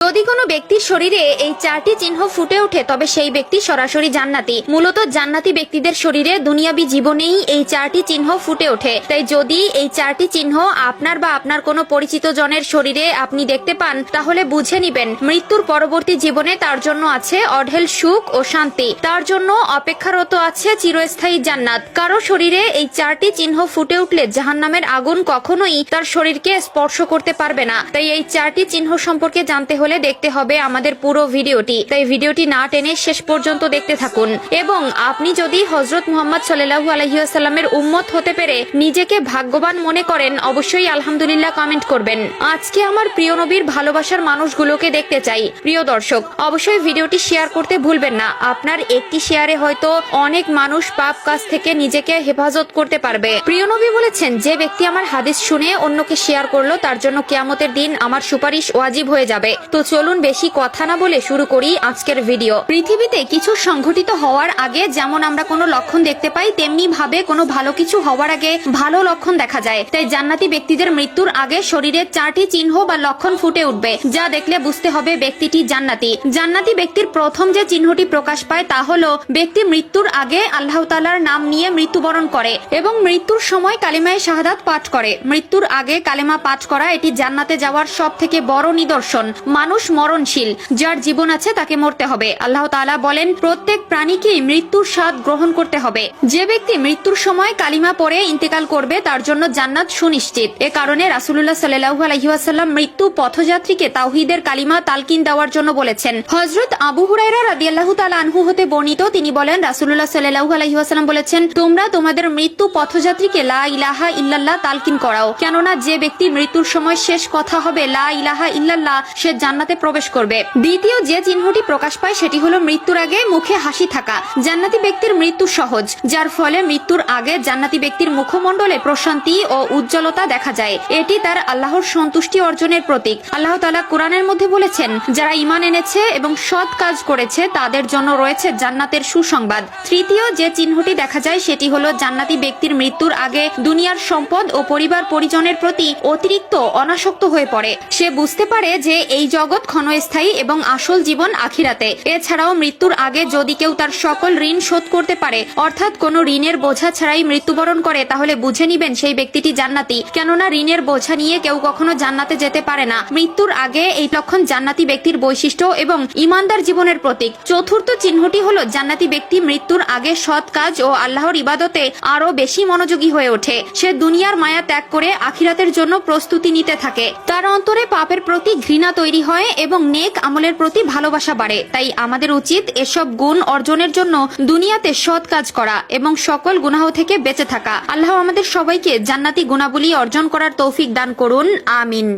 যদি কোনো ব্যক্তির শরীরে এই 4টি চিহ্ন ফুটে ওঠে তবে সেই ব্যক্তি সরাসরি জান্নাতি। মূলত জান্নাতি ব্যক্তিদের শরীরে দুনিয়াবী জীবনেই এই 4টি চিহ্ন ফুটে ওঠে। তাই যদি এই 4টি চিহ্ন আপনার বা আপনার কোনো পরিচিত জনের শরীরে আপনি দেখতে পান তাহলে বুঝে নিবেন মৃত্যুর পরবর্তী জীবনে তার জন্য আছে অঢেল সুখ ও শান্তি, তার জন্য অপেক্ষারত আছে চিরস্থায়ী জান্নাত। কারো শরীরে এই 4টি চিহ্ন ফুটে উঠলে জাহান্নামের আগুন কখনোই তার শরীরকে স্পর্শ করতে পারবে না। তাই এই 4টি চিহ্ন সম্পর্কে জানতে হলে দেখতে হবে আমাদের পুরো ভিডিওটি। তাই ভিডিওটি না টেনে শেষ পর্যন্ত দেখতে থাকুন। এবং আপনি যদি হযরত মুহাম্মদ সাল্লাল্লাহু আলাইহি ওয়াসাল্লামের উম্মত হতে পেরে নিজেকে ভাগ্যবান মনে করেন অবশ্যই আলহামদুলিল্লাহ কমেন্ট করবেন। আজকে আমার প্রিয় নবীর ভালোবাসার মানুষগুলোকে দেখতে চাই। প্রিয় দর্শক, অবশ্যই ভিডিওটি শেয়ার করতে ভুলবেন না। আপনার একটি শেয়ারে হয়তো অনেক মানুষ পাপ কাজ থেকে নিজেকে হেফাজত করতে পারবে। প্রিয় নবী বলেছেন, যে ব্যক্তি আমার হাদিস শুনে অন্যকে শেয়ার করলো তার জন্য কিয়ামতের দিন আমার সুপারিশ ওয়াজিব হয়ে যাবে। তো চলুন বেশি কথা না বলে শুরু করি আজকের ভিডিও। পৃথিবীতে কিছু সংঘটিত হওয়ার আগে যেমন আমরা কোনো লক্ষণ দেখতে পাই, তেমনি ভাবে কোনো ভালো কিছু হওয়ার আগে ভালো লক্ষণ দেখা যায়। তাই জান্নাতি ব্যক্তিদের মৃত্যুর আগে শরীরে 4টি চিহ্ন বা লক্ষণ ফুটে উঠবে, যা দেখলে বুঝতে হবে ব্যক্তিটি জান্নাতি। জান্নাতি ব্যক্তির প্রথম যে চিহ্নটি প্রকাশ পায় তা হলো ব্যক্তি মৃত্যুর আগে আল্লাহ তাআলার নাম নিয়ে মৃত্যুবরণ করে এবং মৃত্যুর সময় কালিমায়ে শাহাদাত পাঠ করে। মৃত্যুর আগে কালেমা পাঠ করা এটি জান্নাতে যাওয়ার সব থেকে বড় নিদর্শন। মানুষ মরণশীল, যার জীবন আছে তাকে মরতে হবে। আল্লাহ তাআলা বলেন, প্রত্যেক প্রাণীকেই মৃত্যুর স্বাদ গ্রহণ করতে হবে। যে ব্যক্তি মৃত্যুর সময় কালিমা পড়ে ইন্তেকাল করবে তার জন্য জান্নাত সুনিশ্চিত। এ কারণে রাসূলুল্লাহ সাল্লাল্লাহু আলাইহি ওয়াসাল্লাম মৃত্যু পথযাত্রীকে তাওহীদের কালিমা তালকিন দেওয়ার জন্য বলেছেন। হযরত আবু হুরায়রা রাদিয়াল্লাহু তাআলা আনহু হতে বর্ণিত, তিনি বলেন রাসূলুল্লাহ সাল্লাল্লাহু আলাইহি ওয়াসাল্লাম বলেছেন, তোমরা তোমাদের মৃত্যু পথযাত্রীকে লা ইলাহা ইল্লাল্লাহ তালকিন করাও, কেননা যে ব্যক্তি মৃত্যুর সময় শেষ কথা হবে লা ইলাহা ইল্লাল্লাহ সে জান্নাতে প্রবেশ করবে। দ্বিতীয় যে চিহ্নটি প্রকাশ পায় সেটি হলো মৃত্যুর আগে মুখে হাসি থাকা। জান্নাতি ব্যক্তির মৃত্যু সহজ, যার ফলে মৃত্যুর আগে জান্নাতি ব্যক্তির মুখমণ্ডলে প্রশান্তি ও উজ্জ্বলতা দেখা যায়। এটি তার আল্লাহর সন্তুষ্টি অর্জনের প্রতীক। আল্লাহ তাআলা কোরআনের মধ্যে বলেছেন, যারা ঈমান এনেছে এবং সৎ কাজ করেছে তাদের জন্য রয়েছে জান্নাতের সুসংবাদ। তৃতীয় যে চিহ্নটি দেখা যায় সেটি হলো জান্নাতি ব্যক্তির মৃত্যুর আগে দুনিয়ার সম্পদ ও পরিবার পরিজনের প্রতি অতিরিক্ত অনাসক্ত হয়ে পড়ে। সে বুঝতে পারে যে এই জগৎ ক্ষণস্থায়ী এবং আসল জীবন আখিরাতে। এছাড়াও মৃত্যুর আগে যদি কেউ তার সকল ঋণ শোধ করতে পারে, অর্থাৎ কোনো ঋণের বোঝা ছাড়াই মৃত্যুবরণ করে, তাহলে বুঝে নিবেন সেই ব্যক্তিটি জান্নাতি। কেননা ঋণের বোঝা নিয়ে কেউ কখনো জান্নাতে যেতে পারে না। মৃত্যুর আগে এই লক্ষণ জান্নাতি ব্যক্তির বৈশিষ্ট্য এবং ঈমানদার জীবনের প্রতীক। চতুর্থ চিহ্নটি হলো জান্নাতি ব্যক্তি মৃত্যুর আগে সৎ কাজ ও আল্লাহর ইবাদতে আরো বেশি মনোযোগী হয়ে ওঠে। সে দুনিয়ার মায়া ত্যাগ করে আখিরাতের জন্য প্রস্তুতি নিতে থাকে। তার অন্তরে পাপের প্রতি ঘৃণা তৈরি হয় এবং নেক আমলের প্রতি ভালোবাসা বাড়ে। তাই আমাদের উচিত এসব গুণ অর্জনের জন্য দুনিয়াতে সৎ কাজ করা এবং সকল গুনাহ থেকে বেঁচে থাকা। আল্লাহ আমাদের সবাইকে জান্নাতি গুণাবলী অর্জন করার তৌফিক দান করুন। আমিন।